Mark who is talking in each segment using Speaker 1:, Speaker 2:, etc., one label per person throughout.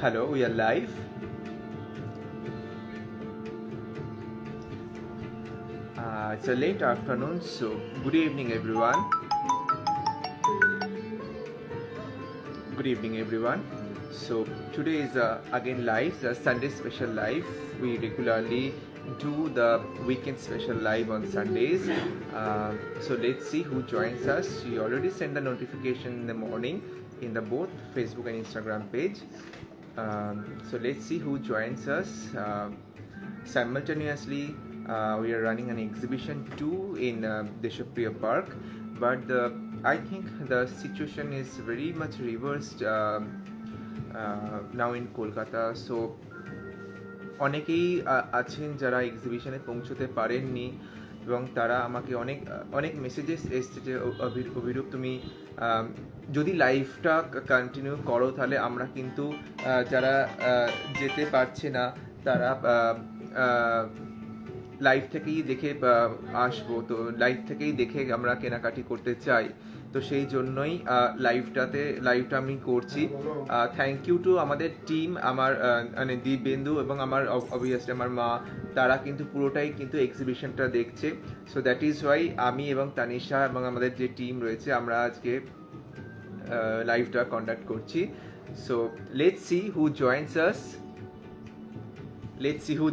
Speaker 1: Hello, we are live. It's a late afternoon, so good evening, everyone. Good evening, everyone. So today is again live, the Sunday special live. We regularly do the weekend special live on Sundays. So let's see who joins us. You already sent the notification in the morning in the both Facebook and Instagram page. So let's see who joins us. Simultaneously, we are running an exhibition too in Deshopriya Park, but I think the situation is very much reversed now in Kolkata. So অনেকেই আছেন যারা এক্সিবিশনে পৌঁছতে পারেননি এবং তারা আমাকে অনেক messages এসছে যে অভিরূপ তুমি যদি লাইভটা কন্টিনিউ করো তাহলে আমরা কিন্তু যারা যেতে পারছে না তারা লাইভ থেকেই দেখে আসবো, তো লাইভ থেকেই দেখে আমরা কেনাকাটি করতে চাই। তো সেই জন্যই লাইভটা আমি করছি। থ্যাংক ইউ টু আমাদের টিম, আমার মানে দীপবেন্দু এবং আমার অবভিয়াসলি আমার মা, তারা কিন্তু পুরোটাই কিন্তু এক্সিবিশনটা দেখছে। সো দ্যাট ইজ ওয়াই আমি এবং তানিশা এবং আমাদের যে টিম রয়েছে আমরা আজকে লাইভটা কন্ডাক্ট করছি। So let's see who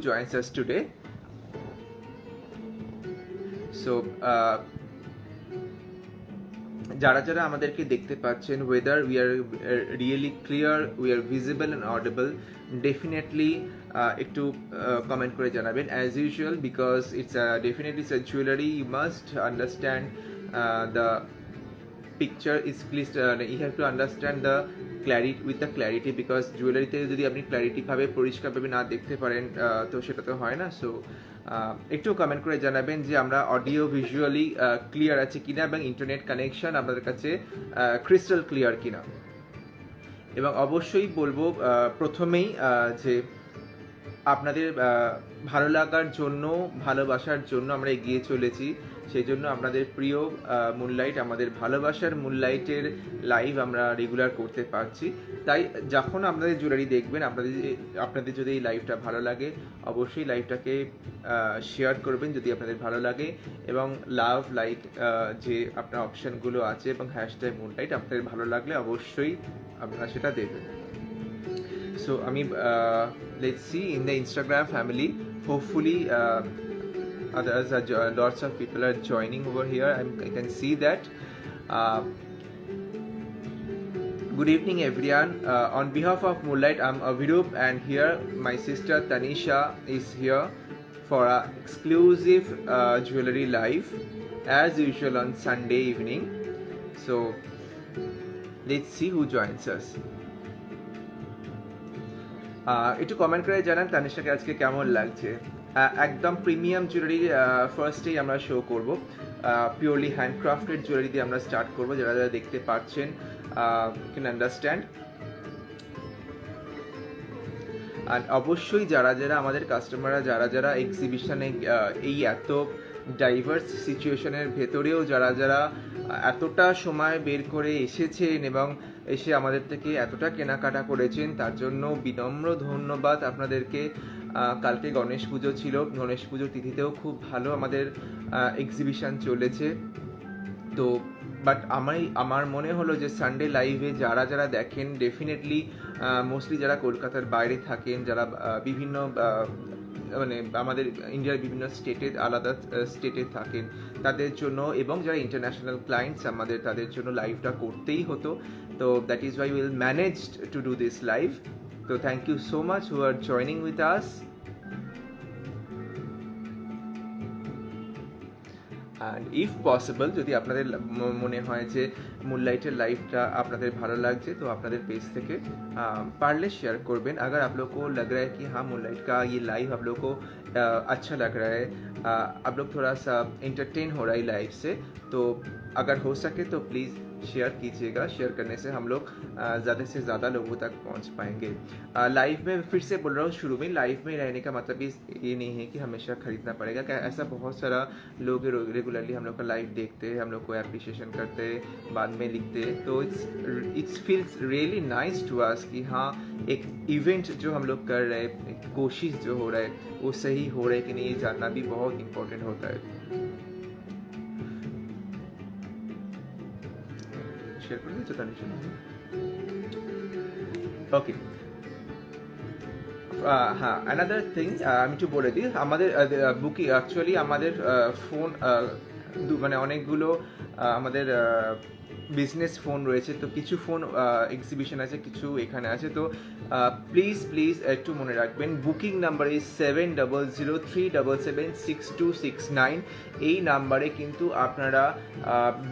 Speaker 1: joins us today. So যারা যারা আমাদেরকে দেখতে পাচ্ছেন, whether we are really clear, we are visible and audible, definitely একটু কমেন্ট করে জানাবেন as usual, because it's definitely a jewelry. You must understand the picture is clear. You have to understand the clarity because জুয়েলারিতে যদি আপনি clarity ভাবে পরিষ্কারভাবে না দেখতে পারেন তো সেটা তো হয় না। সো একটু কমেন্ট করে জানাবেন যে আমরা অডিও ভিজুয়ালি ক্লিয়ার আছে কিনা এবং ইন্টারনেট কানেকশন আপনাদের কাছে ক্রিস্টাল ক্লিয়ার কিনা। এবং অবশ্যই বলবো প্রথমেই যে আপনাদের ভালো লাগার জন্য, ভালোবাসার জন্য আমরা এগিয়ে চলেছি। সেই জন্য আপনাদের প্রিয় মুনলাইট, আমাদের ভালোবাসার মুনলাইটের লাইভ আমরা রেগুলার করতে পারছি। তাই যখন আপনাদের জুয়েলারি দেখবেন, আপনাদের যদি এই লাইভটা ভালো লাগে অবশ্যই লাইভটাকে শেয়ার করবেন যদি আপনাদের ভালো লাগে, এবং লাভ লাইক যে আপনার অপশানগুলো আছে এবং হ্যাশট্যাগ মুনলাইট আপনাদের ভালো লাগলে অবশ্যই আপনারা সেটা দেবেন। So let's see in the Instagram family, hopefully others are lots of people are joining over here. I can see that. Good evening everyone. On behalf of Moonlight, I'm Avirup, and here my sister Tanisha is here for a exclusive jewelry live as usual on Sunday evening. So let's see who joins us. একটু comment করে জানান তানিশাকে আজকে কেমন লাগছে। একদম premium jewellery ফার্স্টেই আমরা show করব, পিওরলি হ্যান্ডক্রাফটেড জুয়েলারি দিয়ে আমরা স্টার্ট করব। যারা যারা দেখতে পাচ্ছেন ক্যান আন্ডারস্ট্যান্ড। আর অবশ্যই যারা যারা আমাদের কাস্টমাররা যারা যারা এক্সিবিশনে এই এত ডাইভার্স সিচুয়েশনের ভেতরেও যারা যারা এতটা সময় বের করে এসেছেন এবং এসে আমাদের থেকে এতটা কেনাকাটা করেছেন তার জন্য বিনম্র ধন্যবাদ আপনাদেরকে। কালকে গণেশ পুজো ছিল, গণেশ পুজোর তিথিতেও খুব ভালো আমাদের এক্সিবিশন চলেছে। তো বাট আমার মনে হলো যে সানডে লাইভে যারা যারা দেখেন ডেফিনেটলি মোস্টলি যারা কলকাতার বাইরে থাকেন, যারা বিভিন্ন মানে আমাদের ইন্ডিয়ার বিভিন্ন আলাদা স্টেটে থাকেন তাদের জন্য, এবং যারা ইন্টারন্যাশনাল ক্লায়েন্টস আমাদের তাদের জন্য লাইভটা করতেই হতো। তো that is why will managed to do this live. তো thank you so much who are joining with us. And if possible যদি আপনাদের মনে হয় যে मूनलाइटर लाइफটা আপনাদের ভালো লাগছে তো আপনাদের पेज থেকে पारले शेयर করবেন। अगर आप लोग को लग रहा है कि हाँ मूनलाइट का ये लाइव आप लोग को अच्छा लग रहा है, आप लोग थोड़ा सा इंटरटेन हो रहा है लाइव से, तो अगर हो सके तो प्लीज़ शेयर कीजिएगा। शेयर करने से हम लोग ज़्यादा से ज़्यादा लोगों तक पहुंच पाएंगे। लाइव में फिर से बोल रहा हूँ, शुरू में लाइव में रहने का मतलब ये नहीं है कि हमेशा खरीदना पड़ेगा। क्या ऐसा बहुत सारा लोग रेगुलरली हम लोग का लाइव देखते हैं, हम लोग को एप्रिसिएशन करते हैं, बाद में लिखते हैं, तो it's feels really nice to us कि हाँ एक इवेंट जो हम लोग कर रहे हैं, एक कोशिश जो हो रहा है वो सही हो रहा है कि नहीं, ये जानना भी बहुत इम्पोर्टेंट होता है। शेयर कर दीजिए तनिषा। ओके, हाँ अनदर थिंग আমি একটু বলে দিই, আমাদের বুকিং অ্যাকচুয়ালি আমাদের ফোন মানে অনেকগুলো আমাদের বিজনেস ফোন রয়েছে, তো কিছু ফোন এক্সিবিশন আছে, কিছু এখানে আছে, তো প্লিজ একটু মনে রাখবেন বুকিং নাম্বার ইজ 7003776269। এই নাম্বারে কিন্তু আপনারা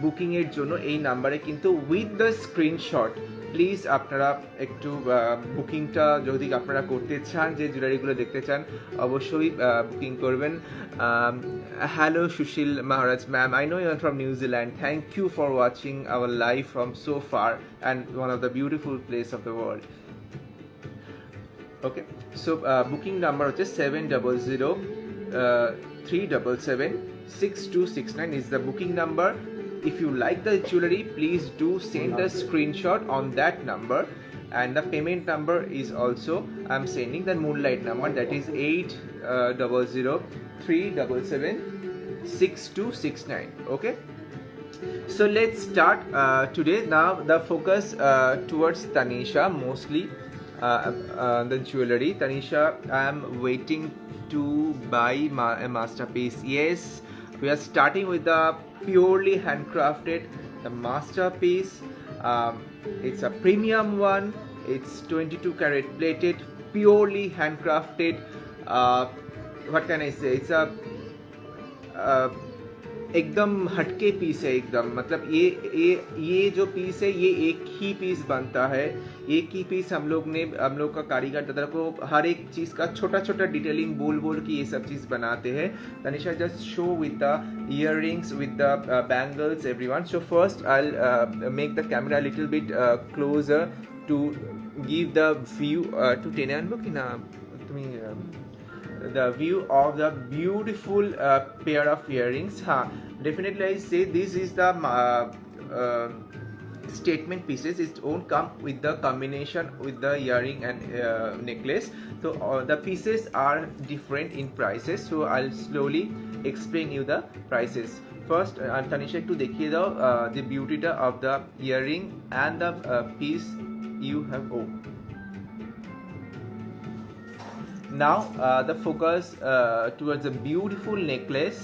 Speaker 1: বুকিংয়ের জন্য এই নাম্বারে কিন্তু উইথ দ্য স্ক্রিনশট প্লিজ আপনারা একটু বুকিংটা যদি আপনারা করতে চান, যে জুয়েলারিগুলো দেখতে চান অবশ্যই বুকিং করবেন। Hello Sushil Maharaj ma'am, I know you are from New Zealand, thank you for watching our live from so far and one of the beautiful place of the world. Okay, so booking number হচ্ছে 7003776269 is the booking number. If you like the jewelry, please do send a screenshot on that number, and the payment number is also I'm sending the Moonlight number, that is 8003776269. Okay, so let's start today. Now the focus towards Tanisha mostly, the jewelry. Tanisha, I am waiting to buy a masterpiece. Yes, we are starting with the purely handcrafted, the masterpiece. It's a premium one, it's 22 karat plated, purely handcrafted. What can I say, it's a एकदम हटके piece है एकदम, मतलब ये जो piece है ये एक ही पीस बनता है, एक ही पीस हम लोग का कारीगर दादा को हर एक चीज़ का छोटा छोटा डिटेलिंग बोल के ये सब चीज़ बनाते हैं। Tanisha just show with the earrings, with the bangles everyone. So first I make the camera little bit closer to give the view to टेने आनबो कि ना তুমি the view of the beautiful pair of earrings. Definitely I say this is the statement pieces. It won't come with the combination with the earring and necklace, so the pieces are different in prices, so I'll slowly explain you the prices. First Tanisha একটু দেখিয়ে দাও the beauty of the earring and the piece you have. Now the focus towards a beautiful necklace.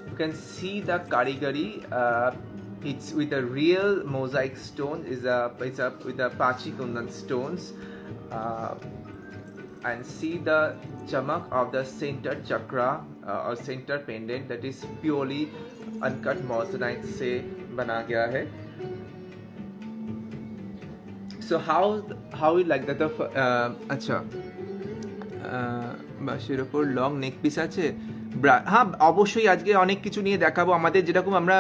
Speaker 1: You can see the karigari. It's with a real mosaic stone. It's with the Pachi Kundan stones, and see the chamak of the center chakra or center pendant, that is purely uncut moissanite से बना गया है. So how you like that? अच्छा, বাঁশের ওপর long নেক piece আছে। হ্যাঁ অবশ্যই আজকে অনেক কিছু নিয়ে দেখাবো, আমাদের যেরকম আমরা